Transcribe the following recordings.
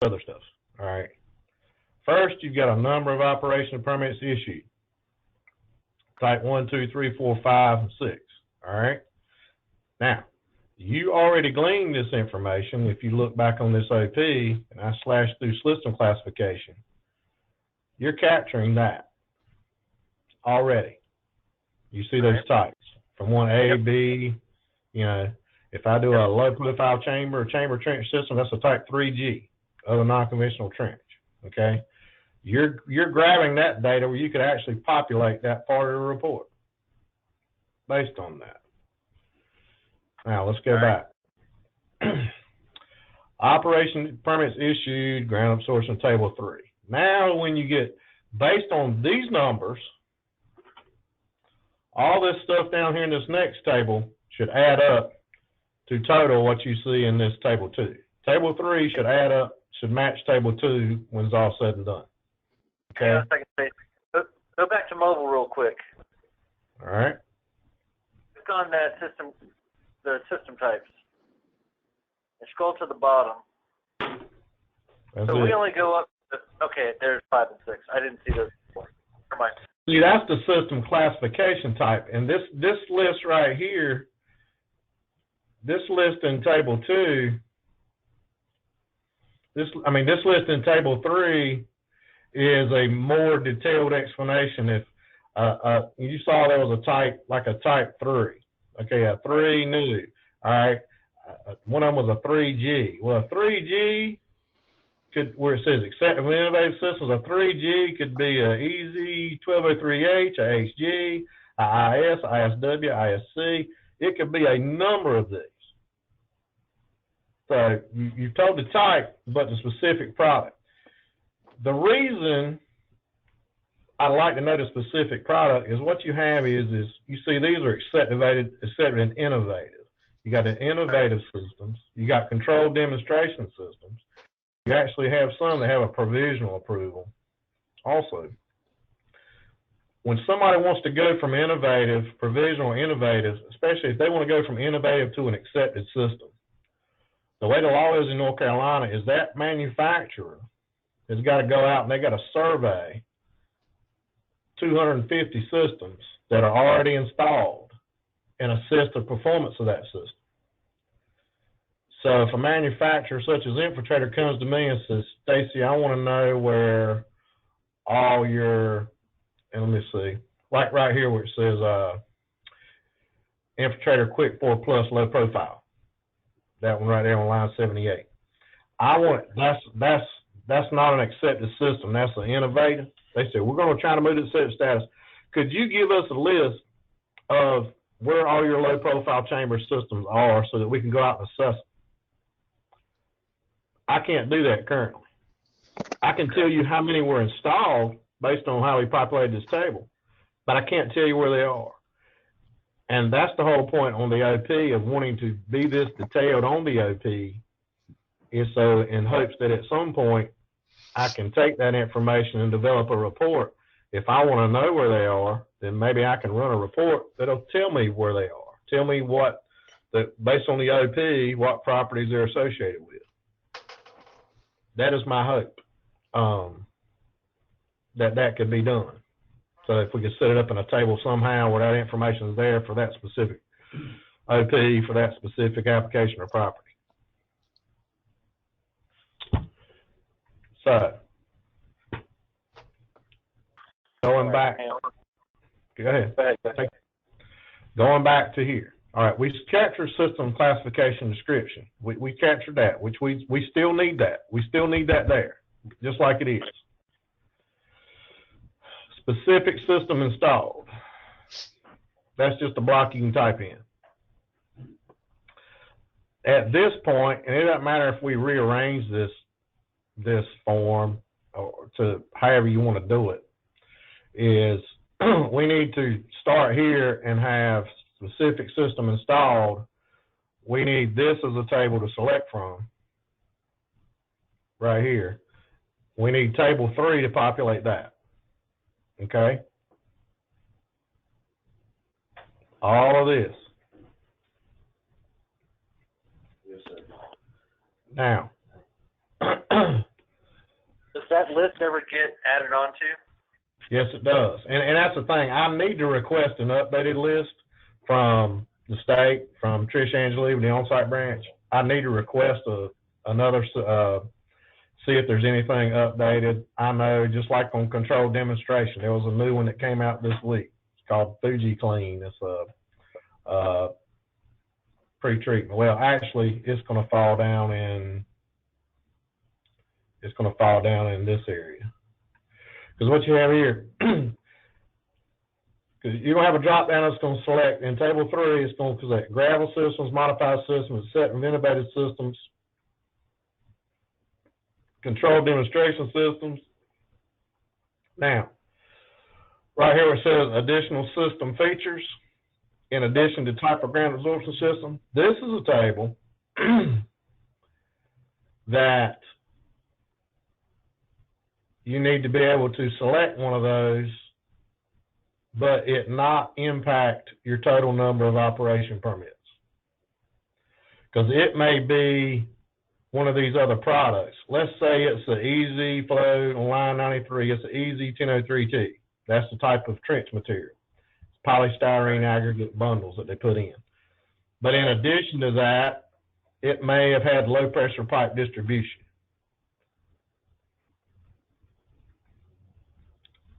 other stuff. All right. First, you've got a number of operation permits issued. Type 1, 2, 3, 4, 5, and 6. All right. Now, you already gleaned this information. If you look back on this OP, and I slashed through system classification, you're capturing that already. You see those types from 1A, B, you know, if I do a low profile chamber or chamber trench system, that's a type 3G, other non-conventional trench, okay? You're grabbing that data where you could actually populate that part of the report based on that. Now, let's go back. Operation permits issued, ground absorption table 3. Now, when you get, based on these numbers, all this stuff down here in this next table should add up to total what you see in this table 2. Table 3 should add up, should match table 2 when it's all said and done. Okay. Hang on a second. Go back to mobile real quick. All right. Click on that system, the system types, and scroll to the bottom. That's so it. we only go up to, okay, there's 5 and 6. I didn't see those before. Never mind. See, that's the system classification type. And this list right here, this list in table 2, this list in table 3 is a more detailed explanation. If you saw there was a type, like a type 3, okay, a 3 new, all right, one of them was a 3G. Well, a 3G could, where it says accepted with innovative systems, a 3G could be a EZ 1203H, a HG, a IS, ISW, ISC. It could be a number of these. So you've told the type, but the specific product. The reason I like to know the specific product is what you have is you see these are accepted and innovative. You got the innovative systems. You got controlled demonstration systems. You actually have some that have a provisional approval also. When somebody wants to go from innovative, provisional, innovative, especially if they want to go from innovative to an accepted system, the way the law is in North Carolina is that manufacturer has got to go out and they got to survey 250 systems that are already installed and assess the performance of that system. So if a manufacturer such as Infiltrator comes to me and says, Stacy, I want to know where all your, and let me see, like right here where it says Infiltrator Quick 4 Plus low profile. That one right there on line 78. I want, that's not an accepted system. That's an innovative. They said, we're going to try to move to accepted status. Could you give us a list of where all your low profile chamber systems are so that we can go out and assess them? I can't do that currently. I can tell you how many were installed based on how we populated this table, but I can't tell you where they are. And that's the whole point on the OP of wanting to be this detailed on the OP, is so in hopes that at some point I can take that information and develop a report. If I want to know where they are, then maybe I can run a report that'll tell me where they are. Tell me what, based on the OP, what properties they're associated with. That is my hope, that could be done. So if we could set it up in a table somehow where that information is there for that specific OP, for that specific application or property. So, going back, go ahead. Going back to here. All right, we captured system classification description. We captured that, which we still need that. We still need that there, just like it is. Specific system installed. That's just a block you can type in. At this point, and it doesn't matter if we rearrange this form or to however you want to do it, is we need to start here and have specific system installed. We need this as a table to select from right here. We need table 3 to populate that. Okay? All of this. Yes, sir. Now, that list ever get added onto? Yes, it does. And that's the thing. I need to request an updated list from the state, from Trish Angelieva, the on-site branch. I need to request another, see if there's anything updated. I know, just like on controlled demonstration, there was a new one that came out this week. It's called Fuji Clean. It's a pre-treatment. Well, actually, it's going to fall down in this area. Because what you have here, because you're going to have a drop down that's going to select, in table 3, it's going to select gravel systems, modified systems, set and renovated systems, controlled demonstration systems. Now, right here where it says additional system features, in addition to type of ground absorption system, this is a table that you need to be able to select one of those, but it not impact your total number of operation permits. Because it may be one of these other products. Let's say it's the Easy Flow on line 93. It's the Easy 1003T. That's the type of trench material. It's polystyrene aggregate bundles that they put in. But in addition to that, it may have had low pressure pipe distribution.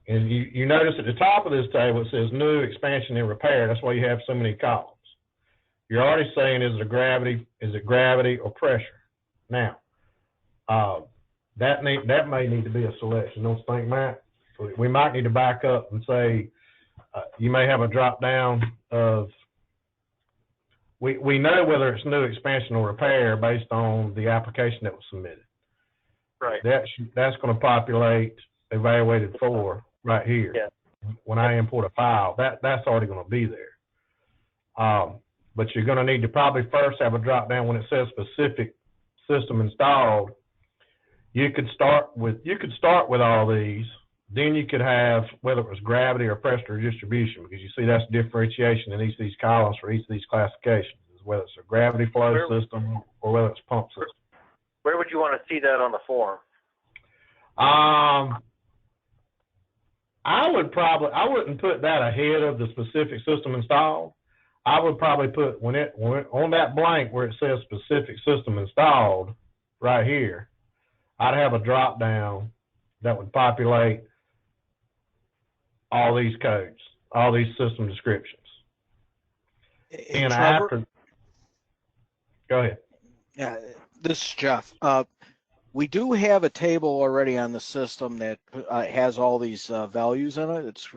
And you notice at the top of this table, it says new, expansion, and repair. That's why you have so many columns. You're already saying, is it gravity or pressure? Now, that may need to be a selection. Don't you think, Matt? We might need to back up and say, you may have a drop down of, we know whether it's new, expansion, or repair based on the application that was submitted. Right. That's going to populate evaluated for right here. Yeah. When I import a file, that's already going to be there. But you're going to need to probably first have a drop down when it says specific system installed. You could start with all these. Then you could have whether it was gravity or pressure distribution, because you see that's differentiation in each of these columns for each of these classifications, whether it's a gravity flow system or whether it's pump system. Where would you want to see that on the form? I wouldn't put that ahead of the specific system installed. I would probably put when on that blank where it says specific system installed right here, I'd have a drop down that would populate all these codes, all these system descriptions. And Trevor, after, go ahead. Yeah, this is Jeff. We do have a table already on the system that has all these values in it.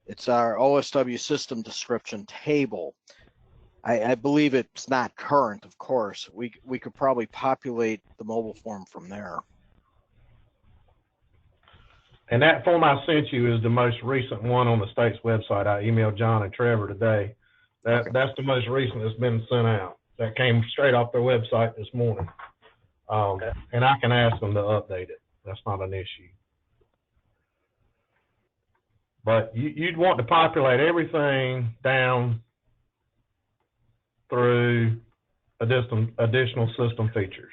It's our OSW system description table. I believe it's not current, of course. We could probably populate the mobile form from there. And that form I sent you is the most recent one on the state's website. I emailed John and Trevor today. That's the most recent that's been sent out. That came straight off their website this morning. And I can ask them to update it. That's not an issue. But you'd want to populate everything down through additional system features.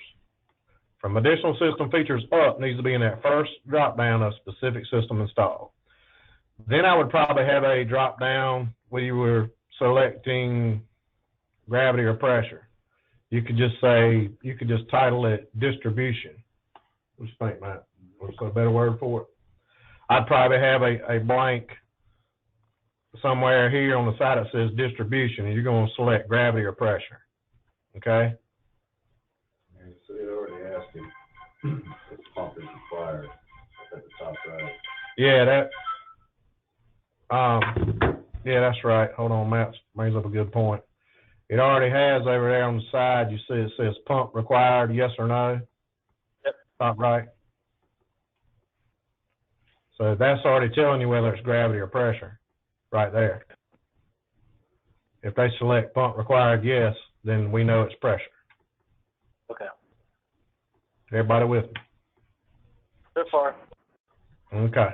From additional system features up needs to be in that first drop down of specific system installed. Then I would probably have a drop down where you were selecting gravity or pressure. You could just title it distribution. What do you think, Matt? What's a better word for it? I'd probably have a blank somewhere here on the side that says distribution, and you're going to select gravity or pressure. Okay? And so it already asked him if pump is required at the top right. Yeah, that's right. Hold on, Matt brings up a good point. It already has over there on the side, you see it says pump required, yes or no? Yep. Top right. So that's already telling you whether it's gravity or pressure right there. If they select pump required yes, then we know it's pressure. Okay. Everybody with me? So far. Okay.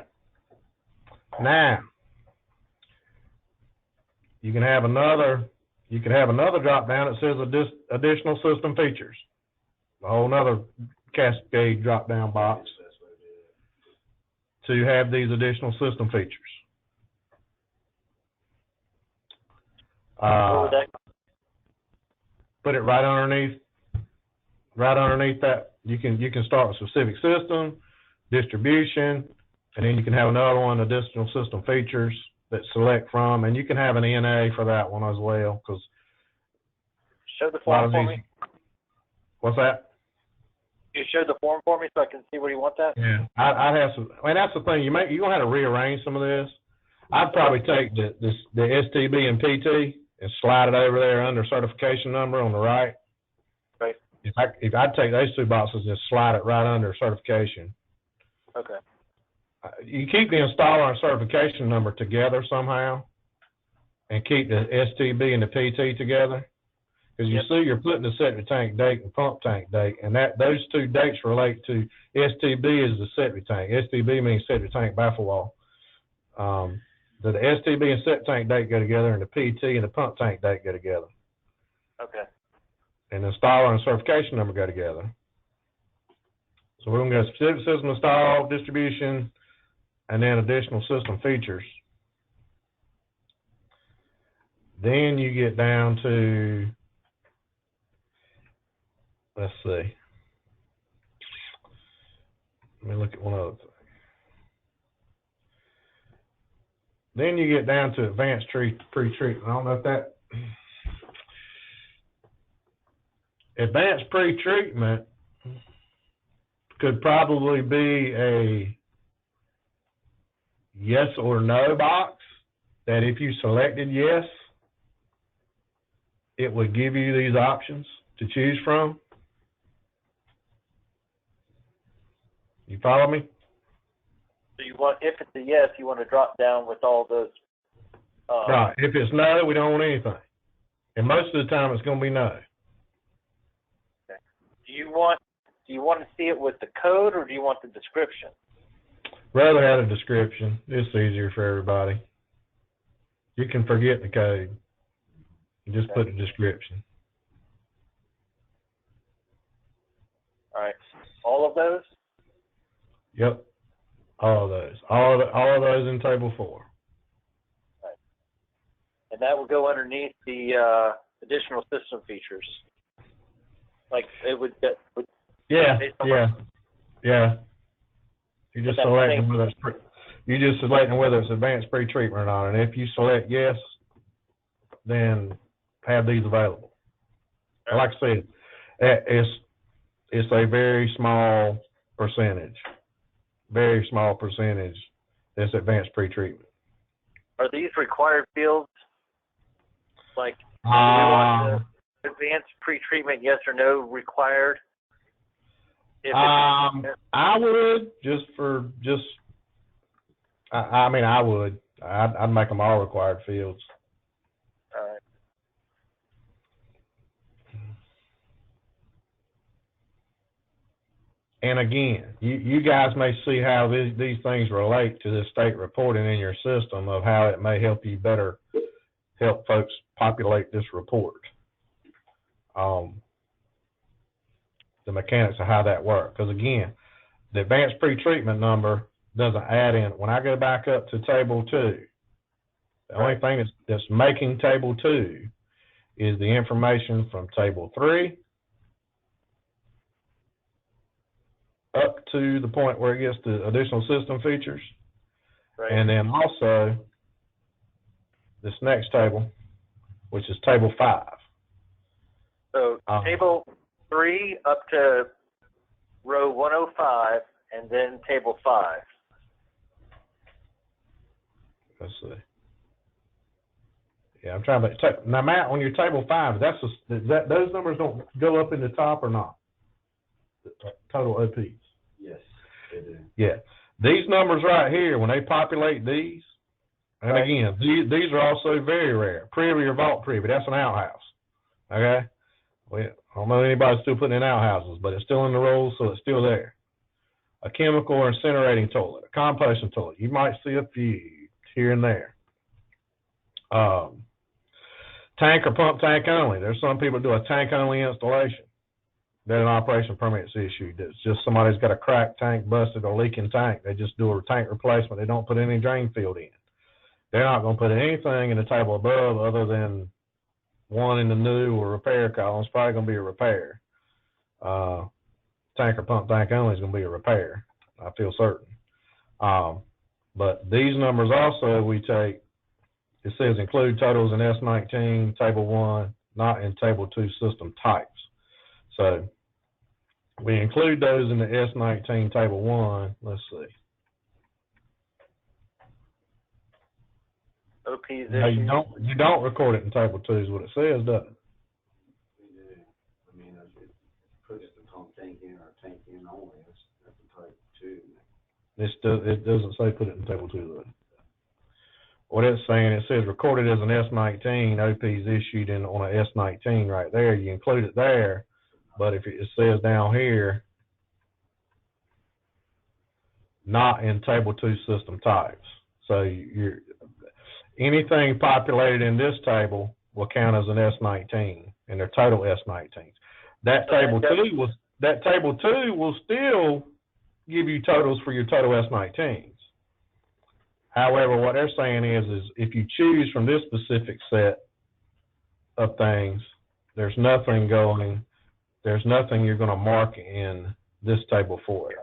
Now, you can have another drop down that says additional system features. A whole nother cascade drop down box. to have these additional system features. What would that? Put it right underneath that. You can start with specific system, distribution, and then you can have another one, additional system features that select from, and you can have an NA for that one as well. Because show the form for me. What's that? You show the form for me so I can see where you want that. Yeah, I'd have some. I mean, that's the thing. You're gonna have to rearrange some of this. I'd probably take the STB and PT and slide it over there under certification number on the right. Right. If I'd take those two boxes and slide it right under certification. Okay. You keep the installer and certification number together somehow, and keep the STB and the PT together. Because you see, you're putting the septic tank date and pump tank date, and those two dates relate to STB is the septic tank. STB means septic tank baffle wall. The STB and septic tank date go together, and the PT and the pump tank date go together. Okay. And the installer and certification number go together. So we're going to go specific system install, distribution, and then additional system features. Then you get down to, let's see. Let me look at one other thing. Then you get down to advanced pre-treatment. I don't know if that... Advanced pre-treatment could probably be a yes or no box, that if you selected yes, it would give you these options to choose from. You follow me? So you want, if it's a yes, you want to drop down with all those. Right. If it's no, we don't want anything. And most of the time, it's going to be no. Okay. Do you want to see it with the code, or do you want the description? Rather have a description. It's easier for everybody. You can forget the code. You just put the description. All right. All of those? Yep. All of those. All of those in table 4. Right. And that will go underneath the additional system features. Like it would. Yeah. You're just selecting whether it's advanced pre-treatment or not. And if you select yes, then have these available. Right. Like I said, it's a very small percentage. Very small percentage that's advanced pre-treatment. Are these required fields? Like, do we want the advanced pre-treatment yes or no required? I would I would. I'd make them all required fields. All right. And again, you guys may see how these things relate to the state reporting in your system, of how it may help you better help folks populate this report. The mechanics of how that works. Because again, the advanced pre-treatment number doesn't add in. When I go back up to table 2, the only thing that's making table 2 is the information from table 3 up to the point where it gets to additional system features. Right. And then also this next table, which is table 5. So table 3 up to row 105, and then table 5. Let's see. Yeah, I'm trying to. Now, Matt, on your table 5, those numbers don't go up in the top or not? The total OPs. Yes, they do. Yeah, these numbers right here, when they populate these, and right. Again, these are also very rare. Privy or vault privy, that's an outhouse. Okay. Well, I don't know if anybody's still putting in outhouses, but it's still in the rules, so it's still there. A chemical or incinerating toilet, a composting toilet. You might see a few here and there. Tank or pump tank only. There's some people do a tank only installation. then an operation permit's issued. It's just somebody's got a cracked tank, busted, or leaking tank. They just do a tank replacement. They don't put any drain field in. They're not going to put anything in the table above other than one in the new or repair column. It's probably going to be a repair. Tank or pump tank only is going to be a repair. I feel certain. But these numbers also we take, it says include totals in S19, Table 1, not in Table 2 system types. So we include those in the S19 Table 1. Let's see. OP's No, you don't record it in Table 2 is what it says, doesn't it? We do. I mean, it puts the pump tank in or tank in only. That's a type 2. It doesn't say put it in Table 2 though. What it's saying, it says recorded as an S19, OP's issued on an S19 right there. You include it there, but if it says down here, not in Table 2 system types. So anything populated in this table will count as an S19, and they're total S19s. That Table 2 will still give you totals for your total S19s. However, what they're saying is if you choose from this specific set of things, there's nothing you're going to mark in this table for it.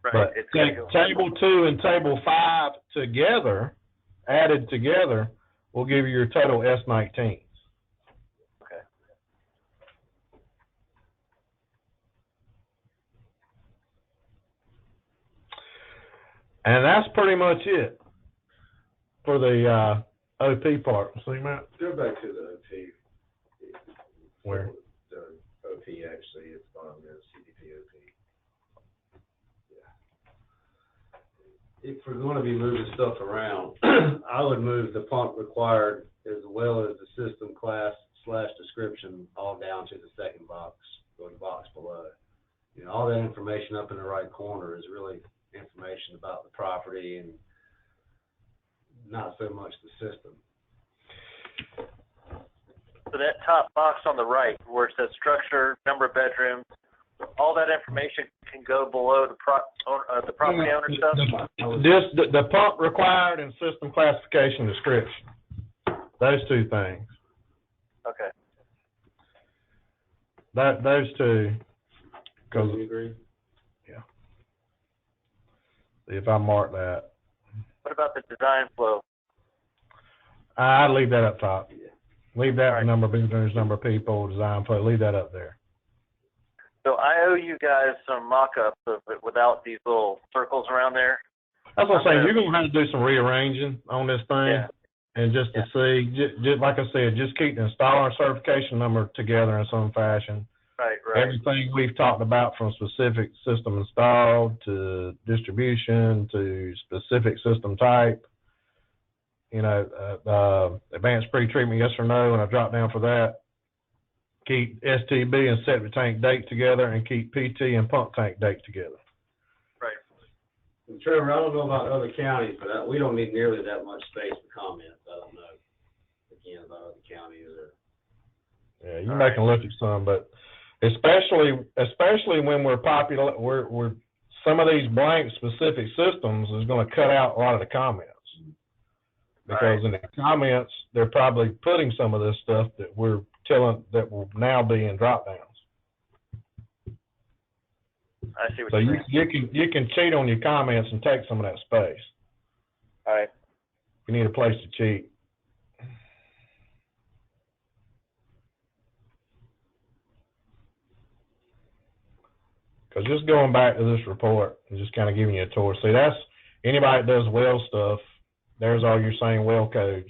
Right. But Table 2 and Table 5 together, added together, will give you your total S19s. Okay. And that's pretty much it for the OP part. See, Matt? Go back to the OP. Where? The OP actually is bottom there, CDP OP. Yeah. If we're going to be moving stuff around, I would move the pump required as well as the system class / description all down to the second box or the box below. You know, all that information up in the right corner is really information about the property and not so much the system. So that top box on the right, where it says structure, number of bedrooms, all that information can go below the property owner stuff? Just the pump required and system classification description. Those two things. Okay. Those two. Do you agree? Yeah. See if I mark that. What about the design flow? I'd leave that up top. Yeah. Leave that with number of bedrooms, number of people, design flow. Leave that up there. So I owe you guys some mock-ups of it without these little circles around there. That's what I'm saying. You're going to have to do some rearranging on this thing. Yeah. And just to see, just like I said, just keep the installer certification number together in some fashion. Right. Everything we've talked about, from specific system installed to distribution to specific system type, you know, advanced pre-treatment, yes or no, and I drop down for that. Keep STB and septic tank date together, and keep PT and pump tank date together. Right. And Trevor, I don't know about other counties, but we don't need nearly that much space for comments. I don't know, again, about other counties. Yeah, you may can look at some, but especially when we're some of these blank specific systems is going to cut out a lot of the comments. Because in the comments, they're probably putting some of this stuff that we're telling that will now be in drop downs. I see what so you're saying. you can cheat on your comments and take some of that space. All right. You need a place to cheat. Because just going back to this report and just kind of giving you a tour. See, that's anybody that does well stuff. There's all your same well codes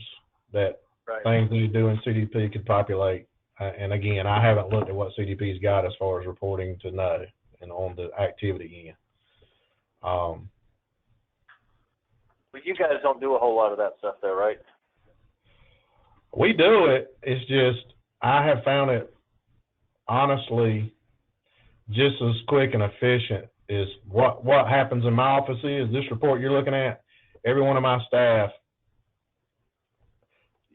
that things they do in CDP could populate. And again, I haven't looked at what CDP's got as far as reporting to know and on the activity end. But you guys don't do a whole lot of that stuff though, right? We do it. It's just I have found it honestly just as quick and efficient as what happens in my office is this report you're looking at. Every one of my staff,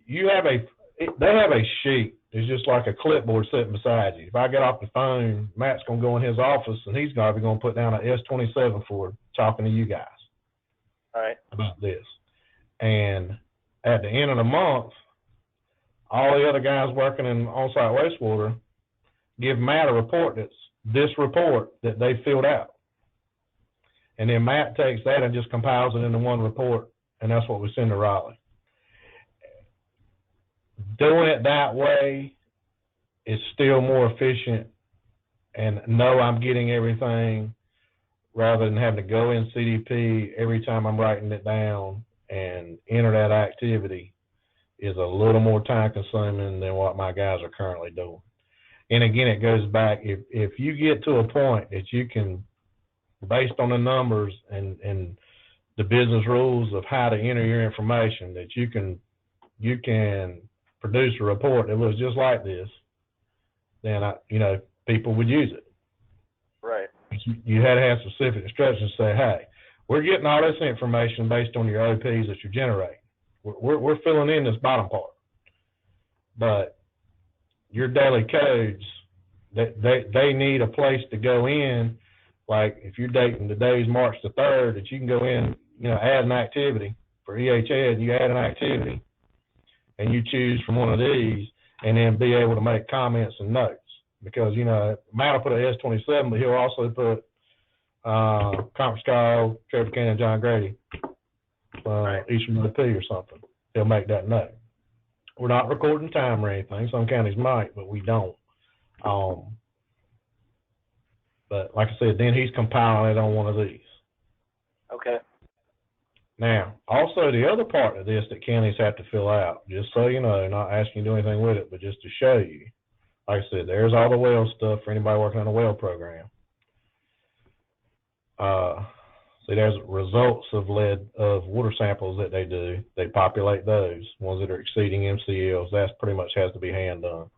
they have a sheet is just like a clipboard sitting beside you. If I get off the phone, Matt's going to go in his office, and he's probably going to put down an S27 for talking to you guys about this. And at the end of the month, all the other guys working in on-site wastewater give Matt a report that's this report that they filled out. And then Matt takes that and just compiles it into one report, and that's what we send to Raleigh. Doing it that way is still more efficient and know I'm getting everything rather than having to go in CDP every time I'm writing it down and enter that activity is a little more time consuming than what my guys are currently doing. And again, it goes back, if you get to a point that you can, based on the numbers and the business rules of how to enter your information, that you can produce a report that looks just like this, then people would use it. Right. You had to have specific instructions to say, hey, we're getting all this information based on your OPs that you're generating. We're filling in this bottom part. But your daily codes, they need a place to go in. Like if you're dating today's March the 3rd, that you can go in, add an activity for EHS, you add an activity, and you choose from one of these, and then be able to make comments and notes. Because, Matt will put an S27, but he'll also put conference call, Trevor Cannon, John Grady, Eastern OP or something. He'll make that note. We're not recording time or anything. Some counties might, but we don't. But like I said, then he's compiling it on one of these. Okay. Now, also the other part of this that counties have to fill out, just so you know, not asking you to do anything with it, but just to show you. Like I said, there's all the well stuff for anybody working on a well program. See, there's results of water samples that they do. They populate those ones that are exceeding MCLs. That pretty much has to be hand done.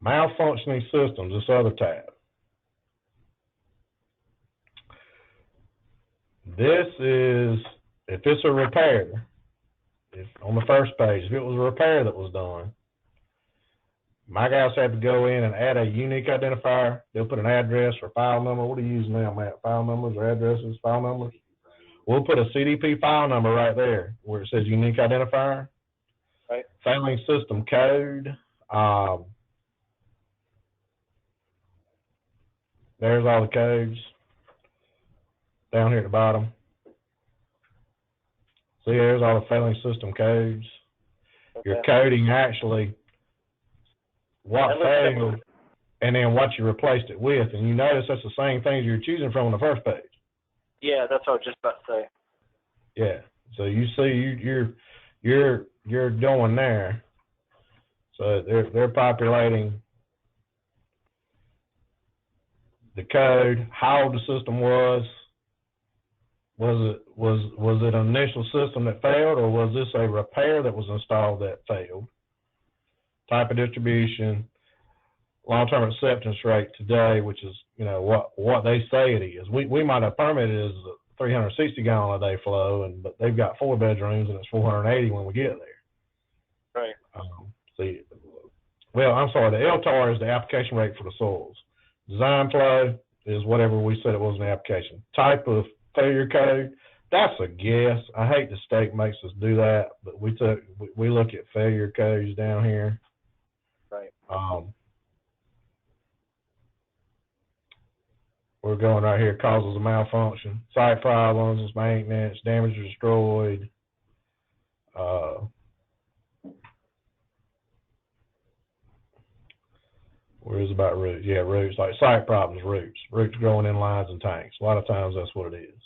Malfunctioning systems, this other tab. This is, if it's a repair, if on the first page, if it was a repair that was done, my guys have to go in and add a unique identifier. They'll put an address or file number. What do you use now, Matt? File numbers or addresses, file numbers? We'll put a CDP file number right there where it says unique identifier. Right. Failing system code. There's all the codes down here at the bottom. See, there's all the failing system codes. Okay. You're coding actually what failed and then what you replaced it with. And you notice that's the same things you're choosing from on the first page. Yeah, that's what I was just about to say. Yeah. So you see you're going there. So they're populating the code, how old the system was. Was it an initial system that failed, or was this a repair that was installed that failed? Type of distribution, long-term acceptance rate today, which is what they say it is. We might have permitted as a 360 gallon a day flow, but they've got 4 bedrooms and it's 480 when we get there. Right. The LTAR is the application rate for the soils. Design flow is whatever we said it was in the application. Type of failure code, that's a guess. I hate the state makes us do that, but we look at failure codes down here. Right. We're going right here, causes of malfunction, site problems, maintenance, damage or destroyed. Where is about roots? Yeah, roots, like site problems, roots growing in lines and tanks. A lot of times that's what it is.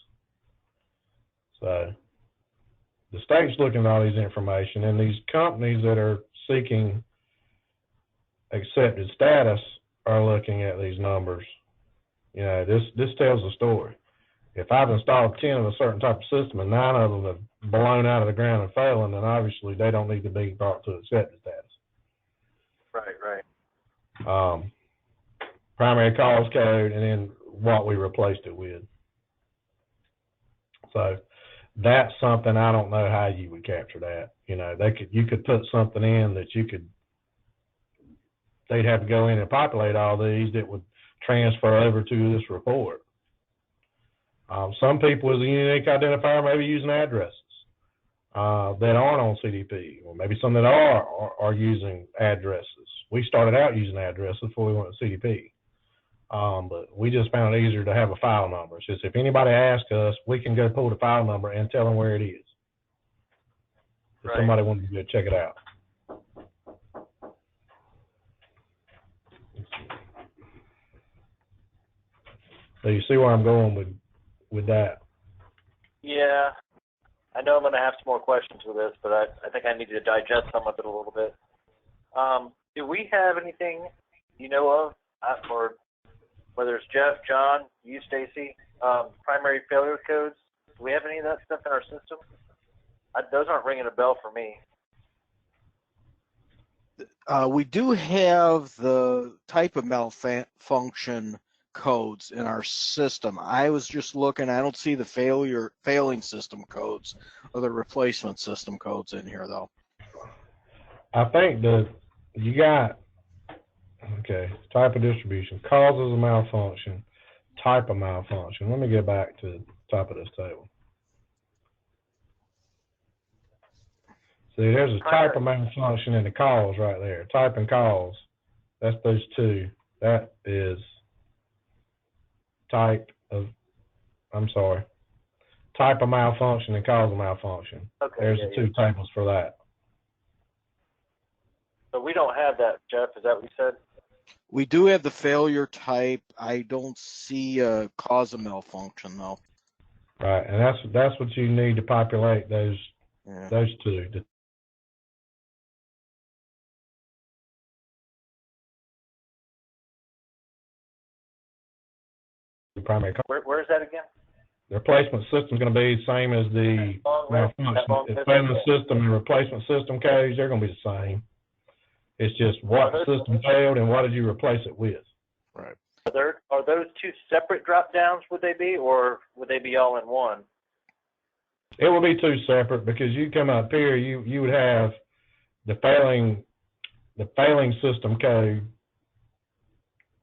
So the state's looking at all these information, and these companies that are seeking accepted status are looking at these numbers. This tells the story. If I've installed 10 of a certain type of system and 9 of them have blown out of the ground and failing, then obviously they don't need to be brought to accepted status. Right. Primary cause code, and then what we replaced it with. So that's something I don't know how you would capture that. You know, you could put something in that they'd have to go in and populate all these that would transfer over to this report. Some people with a unique identifier may be using addresses that aren't on CDP, or maybe some that are using addresses. We started out using addresses before we went to CDP, but we just found it easier to have a file number. It's just if anybody asks us, we can go pull the file number and tell them where it is. If somebody wanted to go check it out. So you see where I'm going with that? Yeah. I know I'm going to have some more questions with this, but I think I need to digest some of it a little bit. Do we have anything you know of, or whether it's Jeff, John, you, Stacy, primary failure codes? Do we have any of that stuff in our system? Those aren't ringing a bell for me. We do have the type of malfunction codes in our system. I was just looking, I don't see the failing system codes or the replacement system codes in here though. I think you got, okay, type of distribution, causes of malfunction, type of malfunction. Let me get back to the top of this table. See, there's a type of malfunction in the cause right there. Type and cause, that's those two. That is type of malfunction and cause of malfunction. Okay, there's the two tables for that. So we don't have that, Jeff, is that what you said? We do have the failure type. I don't see a cause of malfunction though. Right, and that's what you need to populate those two. Primary. Where is that again? The replacement system is going to be the same as the malfunction. The failing system and replacement system codes, they're going to be the same. It's just what system failed and what did you replace it with. Right. Are those two separate drop downs, would they be, or would they be all in one? It will be two separate, because you come up here, you would have the failing system code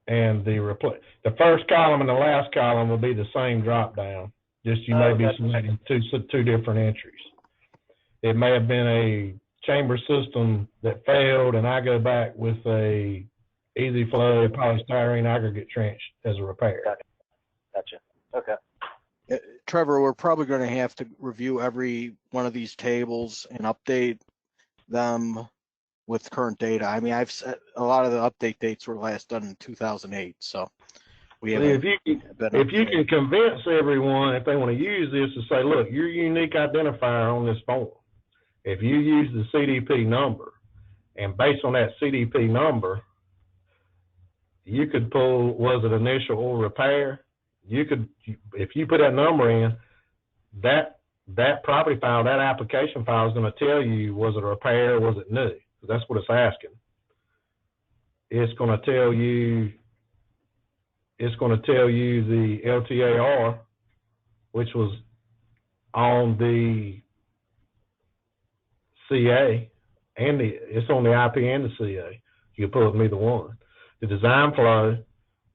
and the first column and the last column will be the same drop down. Just you may be selecting two different entries. It may have been a chamber system that failed, and I go back with a easy flow polystyrene aggregate trench as a repair. Gotcha. Okay. Trevor, we're probably going to have to review every one of these tables and update them with current data. I mean, I've set a lot of the update dates were last done in 2008, so we have. If you can convince everyone, if they want to use this, to say, look, your unique identifier on this form, if you use the CDP number, and based on that CDP number, you could pull, was it initial or repair? You could, if you put that number in, that property file, that application file is going to tell you, was it a repair or was it new? That's what it's asking. It's going to tell you the LTAR, which was on the CA, and it's on the IP and the CA. You can pull it from either one. The design flow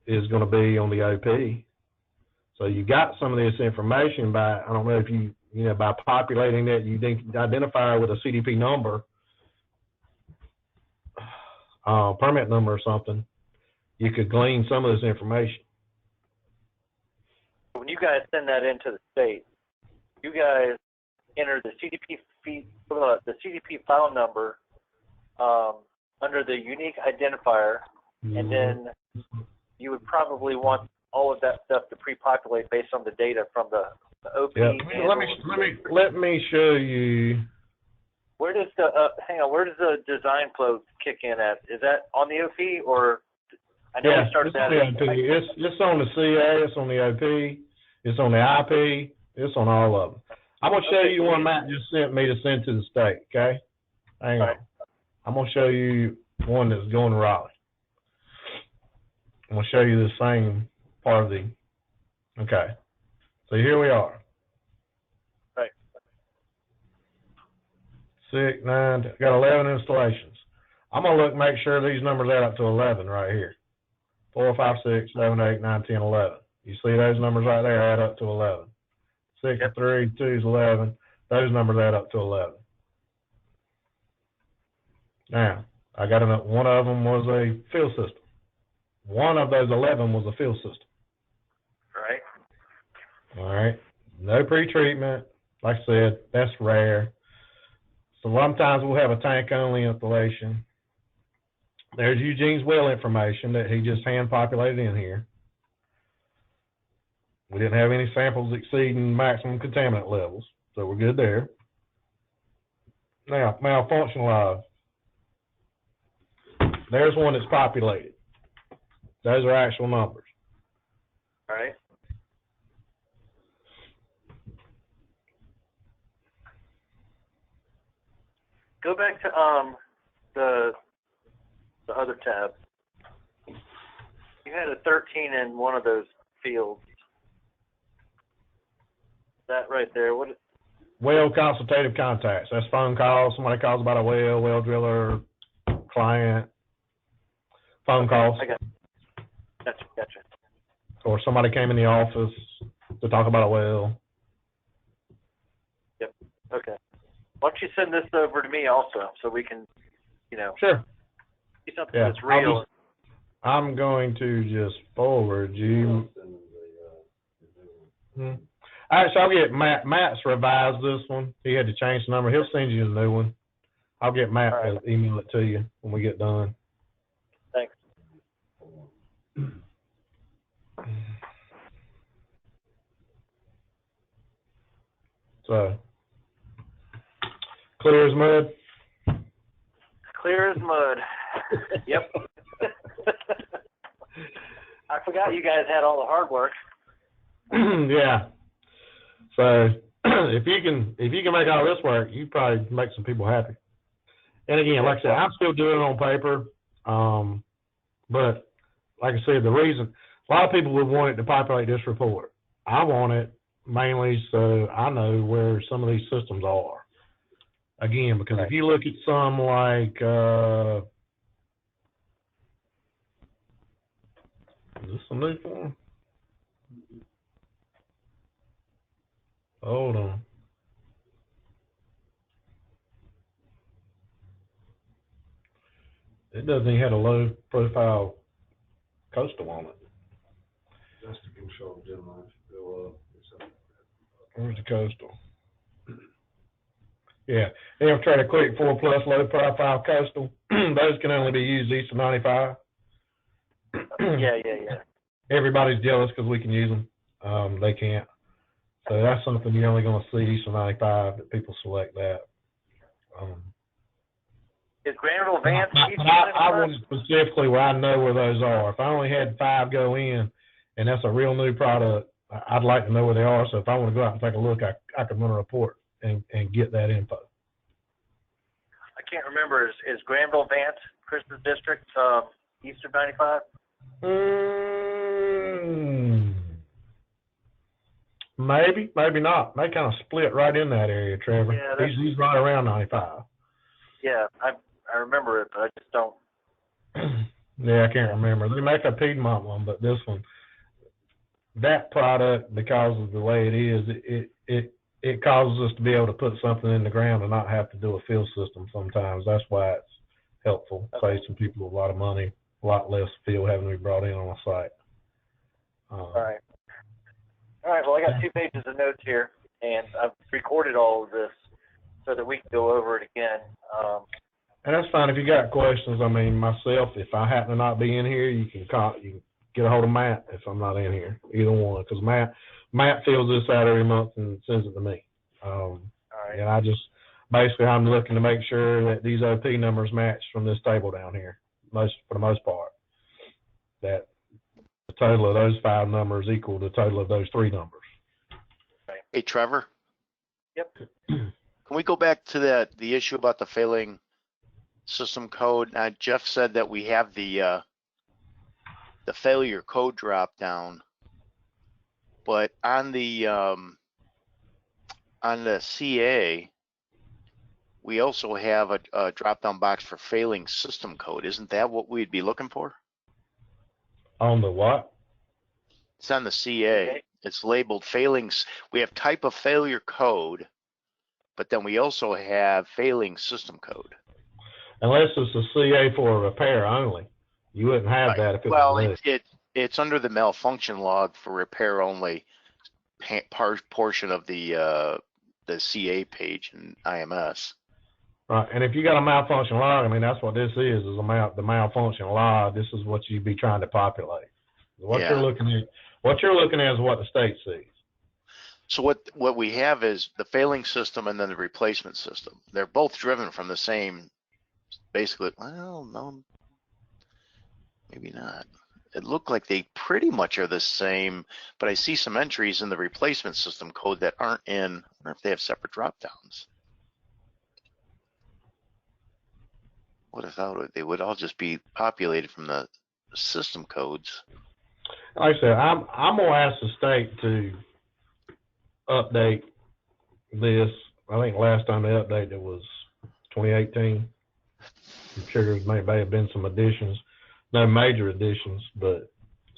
is going to be on the OP. So you got some of this information by, I don't know if by populating that unique identifier with a CDP number, permit number or something, you could glean some of this information. When you guys send that into the state, you guys enter the CDP file number under the unique identifier, and then you would probably want all of that stuff to pre-populate based on the data from the OP. Yeah. Let me show you. Where does where does the design flow kick in at? Is that on the OP, or I know we started that. It's on the CA, it's on the OP, it's on the IP, it's on all of them. I'm gonna show you one Matt just sent me to send to the state. Okay, hang on. I'm gonna show you one that's going to Raleigh. I'm gonna show you the same part of the. Okay, so here we are. Right. 6, 9, got 11 installations. I'm going to look, make sure these numbers add up to 11 right here. 4, 5, 6, 7, 8, 9, 10, 11. You see those numbers right there add up to 11. 6 and 3, 2 is 11. Those numbers add up to 11. Now, I got enough. One of them was a field system. One of those 11 was a field system. Right. All right. No pre-treatment. Like I said, that's rare. So sometimes we'll have a tank-only installation. There's Eugene's well information that he just hand-populated in here. We didn't have any samples exceeding maximum contaminant levels, so we're good there. Now, malfunction log. There's one that's populated. Those are actual numbers. All right. Go back to the other tab. You had a 13 in one of those fields. That right there. What? Well consultative contacts. That's phone calls. Somebody calls about a well driller, client, phone calls. I got it. Gotcha. Or somebody came in the office to talk about a well. Yep. Okay. Why don't you send this over to me also, so we can, Sure. see something that's real. I'm going to just forward you. All right, so I'll get Matt. Matt's revised this one. He had to change the number. He'll send you a new one. I'll get Matt to email it to you when we get done. Thanks. So, clear as mud? Clear as mud. Yep. I forgot you guys had all the hard work. Yeah. So if you can make all this work, you probably make some people happy. And again, like I said, I'm still doing it on paper. But like I said, the reason a lot of people would want it to populate this report. I want it mainly so I know where some of these systems are. Again, because if you look at some like is this a new form? Hold on. It doesn't even have a low profile coastal on it. That's the control general. Go up. Where's the coastal? Yeah, infiltrated quick 4+ low profile coastal. Those can only be used east of 95. Yeah. Everybody's jealous because we can use them. They can't. So that's something you're only going to see east of 95 that people select that. Is Granville Vance east of I 95? want specifically where I know where those are. If I only had 5 go in, and that's a real new product, I'd like to know where they are. So if I want to go out and take a look, I can run a report and get that info. I can't remember. Is Granville Vance, Christmas District, east of 95? Maybe not. They kind of split right in that area, Trevor. Yeah, he's right around 95. Yeah, I remember it, but I just don't. Yeah, I can't remember. They make a Piedmont one, but this one, that product, because of the way it is, it causes us to be able to put something in the ground and not have to do a field system sometimes. That's why it's helpful. Saves some people a lot of money, a lot less field having to be brought in on a site. All right. Well, I got 2 pages of notes here, and I've recorded all of this so that we can go over it again. And that's fine. If you got questions, I mean, myself, if I happen to not be in here, you can get a hold of Matt if I'm not in here, either one, because Matt fills this out every month and sends it to me. All right. And I just, basically, I'm looking to make sure that these OP numbers match from this table down here, for the most part, that the total of those 5 numbers equal the total of those 3 numbers. Hey, Trevor. Yep. Can we go back to the issue about the failing system code? Jeff said that we have the failure code drop down, but on the CA, we also have a drop-down box for failing system code. Isn't that what we'd be looking for? On the what? It's on the CA. Okay. It's labeled failings. We have type of failure code, but then we also have failing system code. Unless it's a CA for a repair only. You wouldn't have Right. that if it Well, was new. it's under the malfunction log for repair only portion of the CA page in IMS. Right, and if you got a malfunction log, I mean, that's what this is the malfunction log. This is what you'd be trying to populate. What Yeah. you're looking at is what the state sees. So what we have is the failing system and then the replacement system. They're both driven from the same, basically, well, no, maybe not. It looked like they pretty much are the same, but I see some entries in the replacement system code that aren't in. I wonder if they have separate drop downs. Would have thought they would all just be populated from the system codes. Like I said, I'm gonna ask the state to update this. I think last time they updated it was 2018. I'm sure there may have been some additions, no major additions, but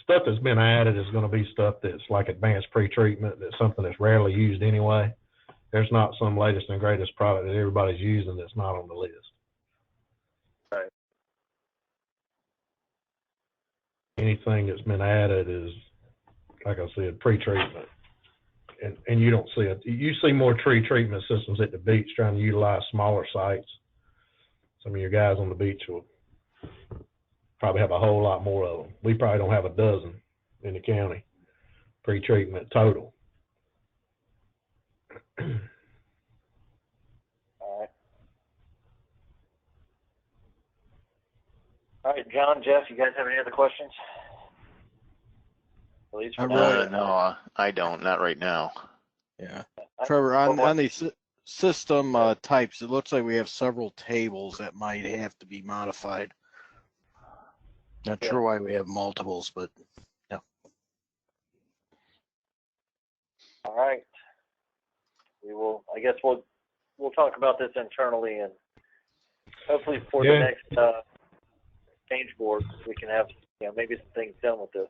stuff that's been added is going to be stuff that's like advanced pre-treatment. That's something that's rarely used anyway. There's not some latest and greatest product that everybody's using that's not on the list. Right. Anything that's been added is, like I said, pre-treatment. And you don't see it. You see more tree treatment systems at the beach trying to utilize smaller sites. Some of your guys on the beach will probably have a whole lot more of them. We probably don't have a dozen in the county pre-treatment total. All right, John, Jeff, you guys have any other questions? At least for now. No, I don't. Not right now. Yeah. Trevor, on the system types, it looks like we have several tables that might have to be modified. Not sure why we have multiples, but yeah. All right. We will. I guess we'll talk about this internally, and hopefully for the next change board, we can have maybe some things done with this.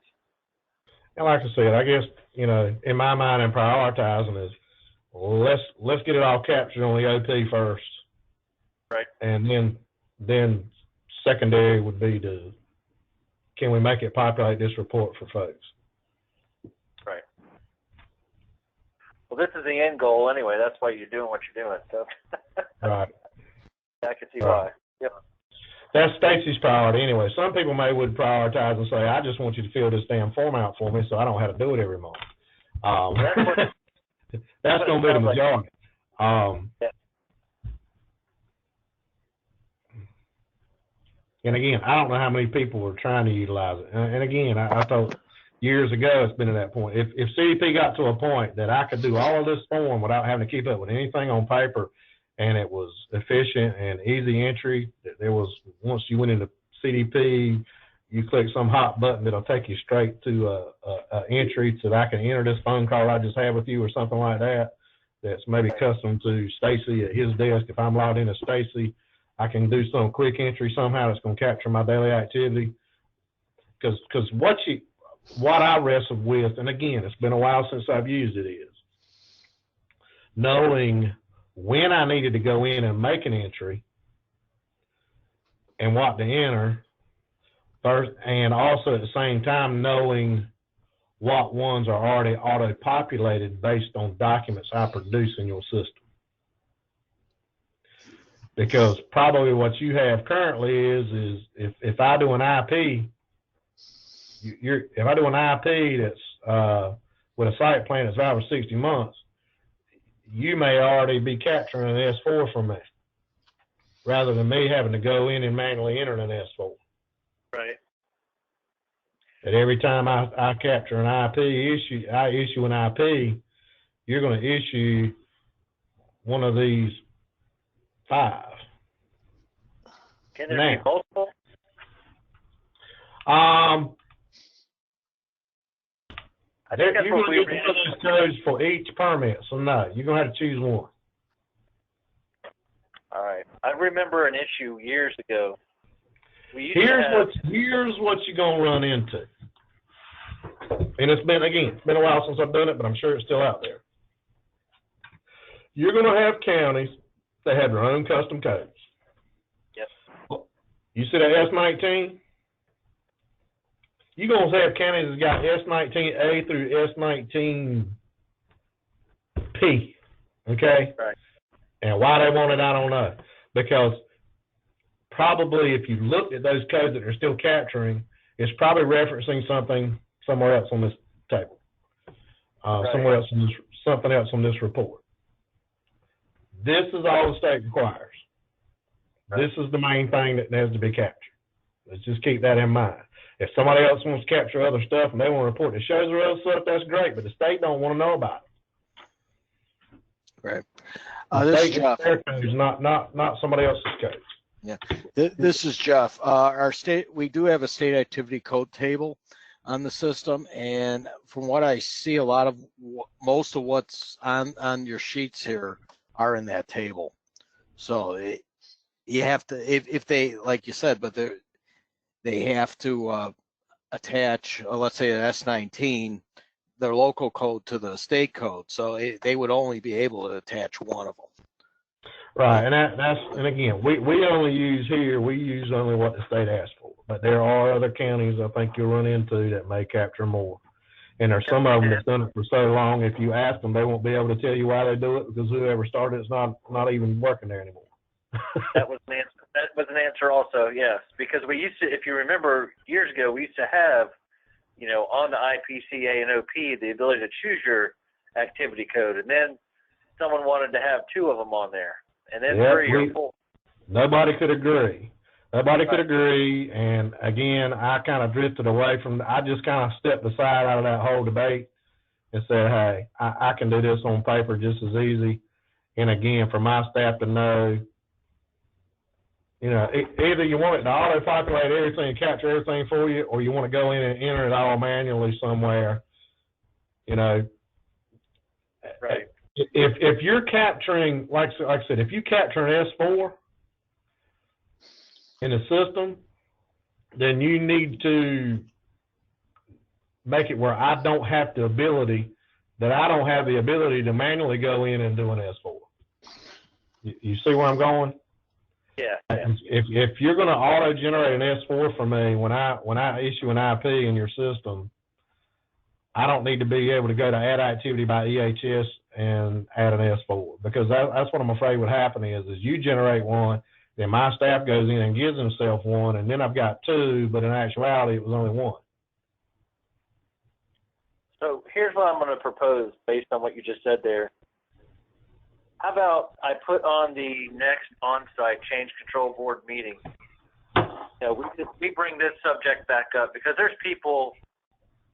And like I said, I guess in my mind, and prioritizing is let's get it all captured on the OP first, right? And then secondary would be can we make it populate this report for folks? Right. Well, this is the end goal anyway. That's why you're doing what you're doing. So. Right. I can see why. Yep. That's Stacy's priority anyway. Some people would prioritize and say, I just want you to fill this damn form out for me so I don't have to do it every month. That's going to be the majority. And again, I don't know how many people were trying to utilize it. And again, I thought years ago it's been at that point. If CDP got to a point that I could do all of this form without having to keep up with anything on paper, and it was efficient and easy entry, there was, once you went into CDP, you click some hot button that'll take you straight to a entry so that I can enter this phone call I just had with you or something like that. That's maybe custom to Stacy at his desk. If I'm logged in as Stacy, I can do some quick entry somehow that's going to capture my daily activity. Because what I wrestled with, and again, it's been a while since I've used it, is knowing when I needed to go in and make an entry and what to enter first, and also at the same time knowing what ones are already auto-populated based on documents I produce in your system. Because probably what you have currently is if I do an IP, if I do an IP that's with a site plan that's valid for 60 months, you may already be capturing an S4 from me, rather than me having to go in and manually enter an S4. Right. And every time I capture an IP I issue an IP, you're going to issue one of these 5. Can there be multiple? I think that's you're what going to get one of those codes for each permit, so no, you're going to have to choose one. All right. I remember an issue years ago. Here's what you're gonna run into. And it's been a while since I've done it, but I'm sure it's still out there. You're gonna have counties that have their own custom codes. Yep. You see that S19? You're gonna have counties that got S19A through S19P. Okay? Right. And why they want it, I don't know. Because probably if you looked at those codes that they're still capturing, it's probably referencing something somewhere else on this table. Somewhere else something else on this report. This is all the state requires. Right. This is the main thing that has to be captured. Let's just keep that in mind. If somebody else wants to capture other stuff and they want to report that shows their other stuff, that's great, but the state don't want to know about it. Right. This is Jeff. Their codes, not somebody else's codes. Yeah. This is Jeff. Our state, we do have a state activity code table on the system, and from what I see, most of what's on your sheets here are in that table. So you have to, if they, like you said, but they have to attach, let's say an S19, their local code to the state code. So they would only be able to attach one of them. Right, and again, we only use only what the state asks for. But there are other counties I think you'll run into that may capture more. And there's some of them that's done it for so long, if you ask them, they won't be able to tell you why they do it, because whoever started it's not even working there anymore. That was an answer. That was an answer also, yes. Because we used to, if you remember years ago, we used to have, on the IPCA and OP, the ability to choose your activity code. And then someone wanted to have two of them on there. And then 3 or 4. Nobody could agree. Could agree. And again, I kind of drifted away from, I just kind of stepped aside out of that whole debate and said, hey, I can do this on paper just as easy. And again, for my staff to know, either you want it to auto-populate everything and capture everything for you, or you want to go in and enter it all manually somewhere, Right. If you're capturing, like I said, if you capture an S4 in the system, then you need to make it where I don't have the ability to manually go in and do an S4. You see where I'm going? Yeah. If you're going to auto-generate an S4 for me when I issue an IP in your system, I don't need to be able to go to add activity by EHS and add an S4, because that's what I'm afraid would happen is you generate one, then my staff goes in and gives himself one, and then I've got two, but in actuality it was only one. So here's what I'm going to propose based on what you just said there. How about I put on the next on-site change control board meeting? We bring this subject back up because there's people,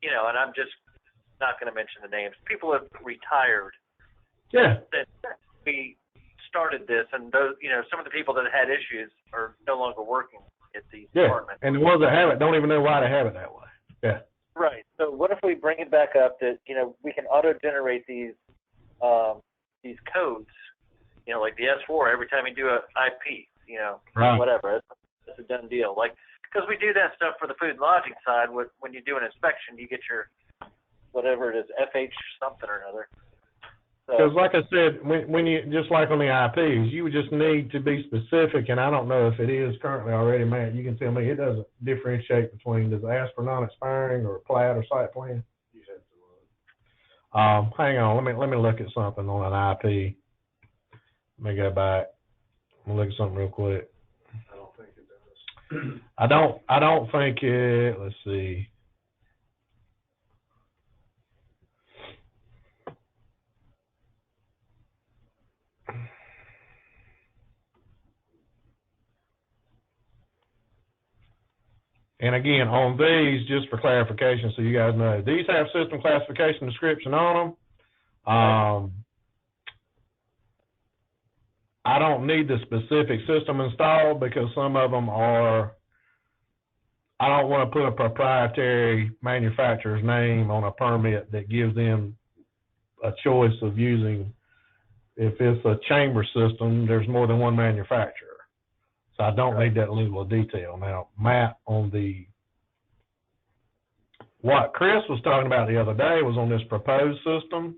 and I'm just not going to mention the names. People have retired. Yeah. That we started this, and those, some of the people that had issues are no longer working at these departments. And the ones that have it don't even know why they have it that way. Yeah. Right. So what if we bring it back up that we can auto-generate these codes, like the S4 every time you do an IP, right. Whatever. It's a done deal. Because we do that stuff for the food and lodging side. When you do an inspection, you get your whatever it is, FH something or another. Because like I said, when you, just like on the IPs, you would just need to be specific, and I don't know if it is currently already, Matt, you can tell me, it doesn't differentiate between, does it ask for non-expiring or plat or site plan? Hang on, let me look at something on an IP. Let me go back. Let me look at something real quick. I don't think it does. I don't think it, let's see. And again, on these, just for clarification, so you guys know, these have system classification description on them. I don't need the specific system installed because some of them are, I don't want to put a proprietary manufacturer's name on a permit that gives them a choice of using, if it's a chamber system, there's more than one manufacturer. So I don't need that level of detail. Now, Matt, on what Chris was talking about the other day was on this proposed system,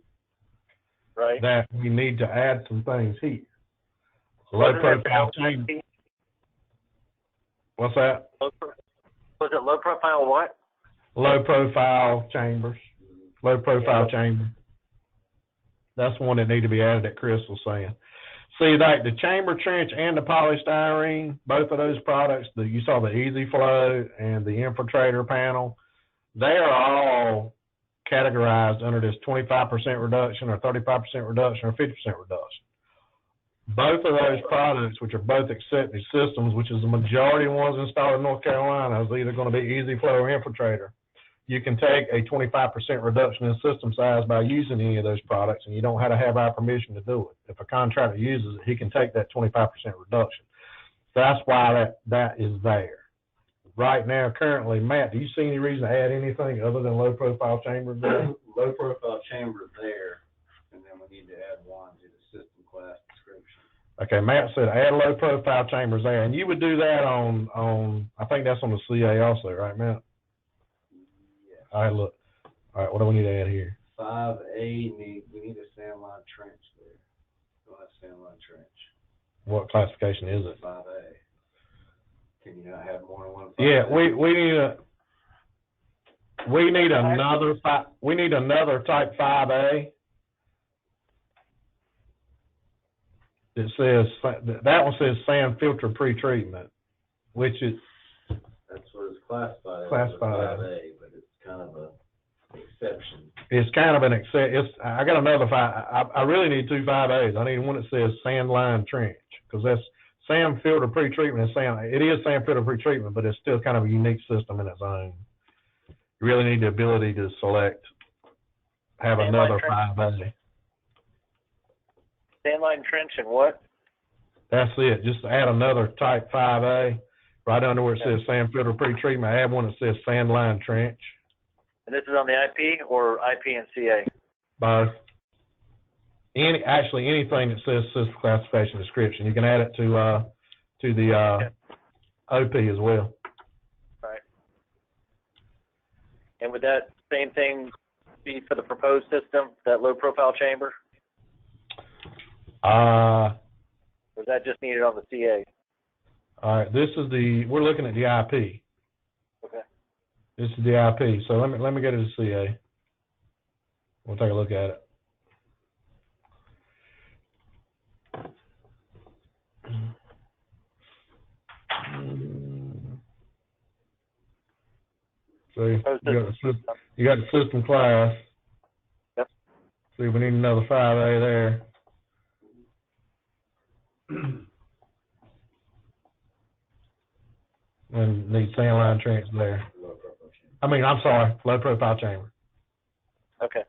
Right. that we need to add some things here. Low profile chamber. What's that? Was it low profile what? Low profile chambers. Low profile chamber. That's one that need to be added that Chris was saying. See, like the chamber trench and the polystyrene, both of those products, you saw the Easy Flow and the infiltrator panel, they are all categorized under this 25% reduction or 35% reduction or 50% reduction. Both of those products, which are both accepted systems, which is the majority of ones installed in North Carolina, is either going to be Easy Flow or infiltrator. You can take a 25% reduction in system size by using any of those products, and you don't have to have our permission to do it. If a contractor uses it, he can take that 25% reduction. That's why that is there. Right now, currently, Matt, do you see any reason to add anything other than low profile chambers there? Low profile chamber there, and then we need to add one to the system class description. Okay, Matt said add low profile chambers there, and you would do that on I think that's on the CA also, right, Matt? Yes. All right, look. All right, what do we need to add here? 5A, we need a sand line trench there. We'll have sand line trench. What classification is it? 5A. Can you not have more than one? 5A? Yeah, we need another type 5A. It says that one says sand filter pretreatment, which is that's what it's classified as. Classified 5A, but it's kind of a exception. It's kind of an exception. I got another 5. I really need 2 5As. I need one that says sand line trench, because that's sand filter pretreatment. It is sand filter pretreatment, but it's still kind of a unique system in its own. You really need the ability to have Sand another line 5A. Sand line trench and what? That's it. Just add another type 5A right under where it says sand filter pretreatment. Add one that says sand line trench. And this is on the IP or IP and CA? Both. Anything that says system classification description, you can add it to the OP as well. Right. And would that same thing be for the proposed system, that low profile chamber? Or is that just needed on the CA? All right, we're looking at the IP. Okay. This is the IP. So let me go to the CA. We'll take a look at it. See, you got the system class. Yep. See, we need another 5A there. And need sand line trench there. I'm sorry, low profile chamber. Okay.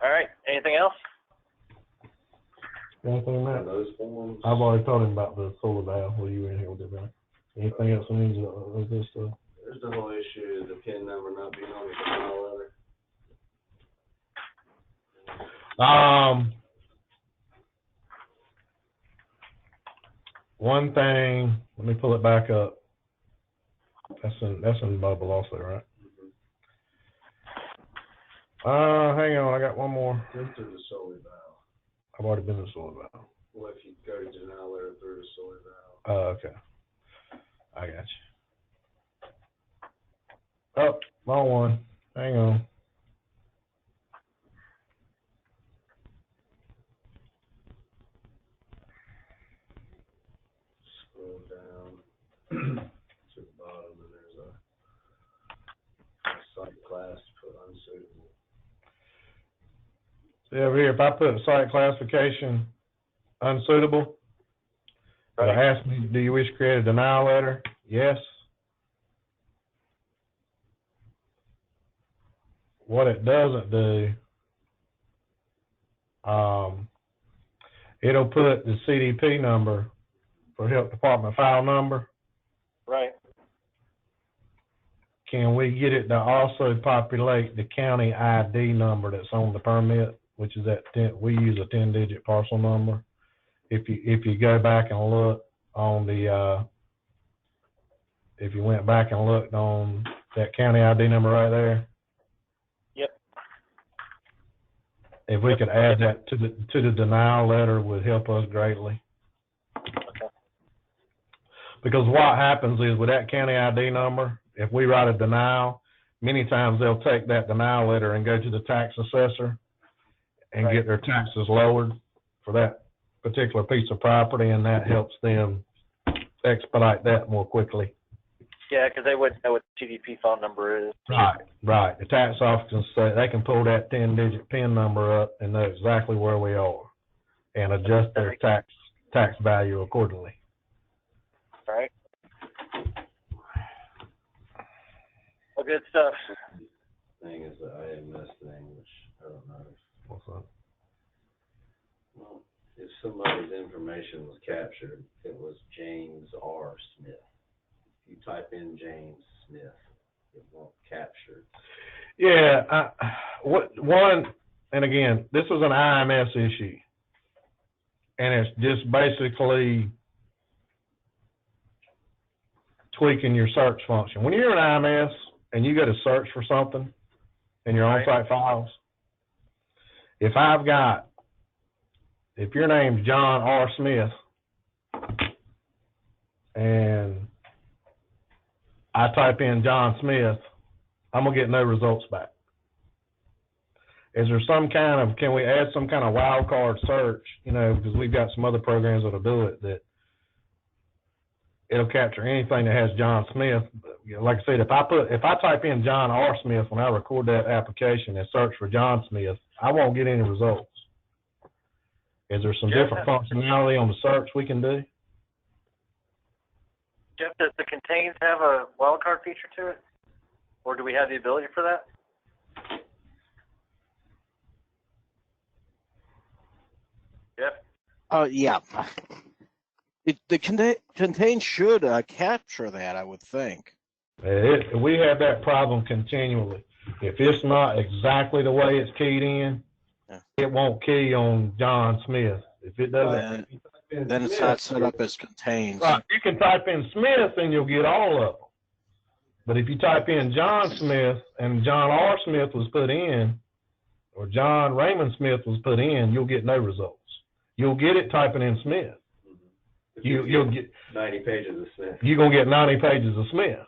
All right. Anything else? Anything, Matt? Those forms. I've already told him about the solar valve. Were you in here with it, man? Anything else we need of this stuff? There's the whole issue of the PIN number not being on the file letter. One thing, let me pull it back up. That's in bubble also, right? Hang on, I got one more. Go through the solar valve. I've already been in the solar valve. Well, if you go to denial letter through the solar valve. Oh, okay. I got you. Oh, wrong one. Hang on. Scroll down to the bottom, and there's a site class for unsuitable. See over here, if I put site classification unsuitable, Right. it'll ask me, do you wish to create a denial letter? Yes. What it doesn't do, it'll put the CDP number for Health Department file number. Right. can we get it to also populate the county ID number that's on the permit, which is we use a 10-digit parcel number. If you go back and look on if you went back and looked on that county ID number right there. Yep. If we could add that to the denial letter, would help us greatly. Okay. Because what happens is with that county ID number, if we write a denial, many times they'll take that denial letter and go to the tax assessor and get their taxes lowered for that particular piece of property, and that helps them expedite that more quickly. Yeah, because they wouldn't know what the TDP phone number is. Right. The tax office can say they can pull that 10-digit PIN number up and know exactly where we are and adjust their tax value accordingly. All right. Well, good stuff. Thing is the IMS thing, which I don't know. What's up? Well, if somebody's information was captured, it was James R. Smith. If you type in James Smith, it won't capture. Yeah, and again, this is an IMS issue, and it's just basically tweaking your search function. When you're an IMS and you go to search for something in your on-site files, if your name's John R. Smith and I type in John Smith, I'm going to get no results back. Is there can we add some kind of wild card search, because we've got some other programs that'll do it, that it'll capture anything that has John Smith. Like I said, if I type in John R. Smith when I record that application and search for John Smith, I won't get any results. Is there some different functionality on the search we can do? Jeff, does the contains have a wildcard feature to it? Or do we have the ability for that? Jeff? Yeah. The contain should capture that, I would think. We have that problem continually. If it's not exactly the way it's keyed in, it won't key on John Smith. If it doesn't, then it's not set up as contains. Right. You can type in Smith and you'll get all of them. But if you type in John Smith and John R. Smith was put in, or John Raymond Smith was put in, you'll get no results. You'll get it typing in Smith. You'll get 90 pages of Smith. You're going to get 90 pages of Smith.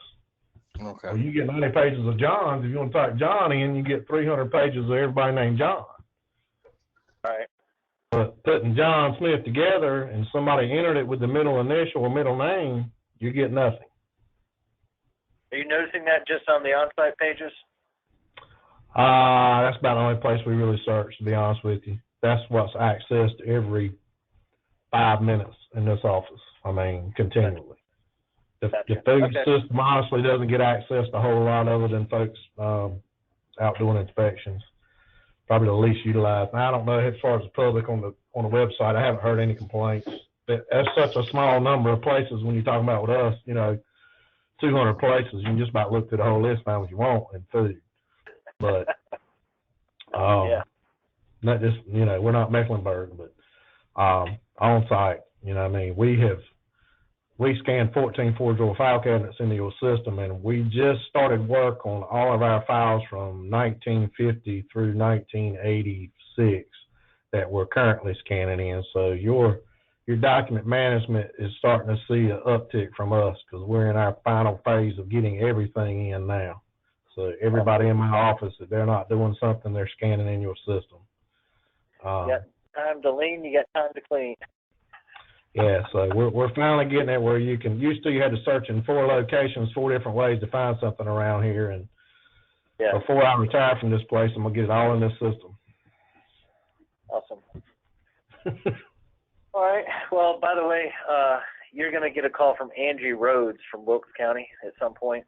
Okay. Or you get 90 pages of John. If you want to type John in, you get 300 pages of everybody named John. All right. But putting John Smith together and somebody entered it with the middle initial or middle name, you get nothing. Are you noticing that just on the on-site pages? That's about the only place we really search, to be honest with you. That's what's accessed every 5 minutes in this office. Continually. The food system honestly doesn't get accessed a whole lot other than folks out doing inspections. Probably the least utilized. Now, I don't know as far as the public on the website. I haven't heard any complaints. That's such a small number of places when you're talking about with us. 200 places. You can just about look through the whole list, find what you want in food. But not just we're not Mecklenburg, but on site. We scanned 14 4-drawer file cabinets into your system, and we just started work on all of our files from 1950 through 1986 that we're currently scanning in. So your document management is starting to see an uptick from us because we're in our final phase of getting everything in now. So everybody in my office, if they're not doing something, they're scanning in your system. You got time to lean, you got time to clean. Yeah, so we're finally getting it where you used to you had to search in 4 locations, 4 different ways to find something around here. And before I retire from this place, I'm going to get it all in this system. Awesome. All right. Well, by the way, you're going to get a call from Angie Rhodes from Wilkes County at some point.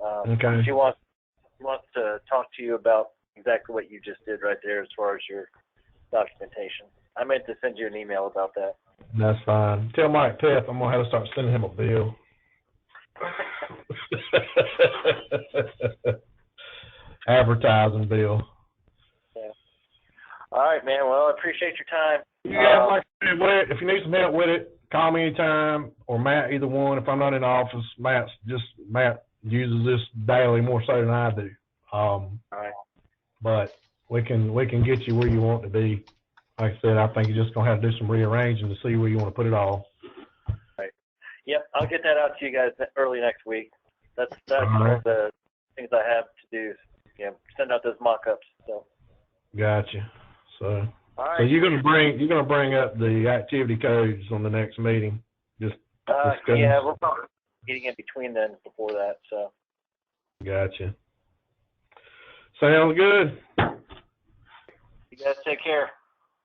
Okay. She wants to talk to you about exactly what you just did right there as far as your documentation. I meant to send you an email about that. That's fine. Tell Mike Peth I'm going to have to start sending him a bill. Advertising bill. All right, man. Well, I appreciate your time. Yeah, like I said, if you need some help with it, call me anytime, or Matt, either one. If I'm not in the office, Matt uses this daily more so than I do. All right. But we can get you where you want to be. Like I said, I think you're just gonna have to do some rearranging to see where you want to put it all. Right. Yep, I'll get that out to you guys early next week. That's All one right. of the things I have to do. Yeah, send out those mock-ups. So. Gotcha. So. All right. So you're gonna bring up the activity codes on the next meeting. Just discuss. Yeah, we're probably getting in between then before that. So. Gotcha. Sounds good. You guys take care.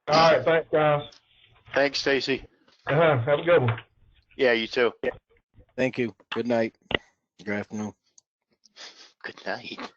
All right, thanks, guys. Thanks, Stacy. Have a good one. Yeah, you too. Thank you. Good night. Good afternoon. Good night.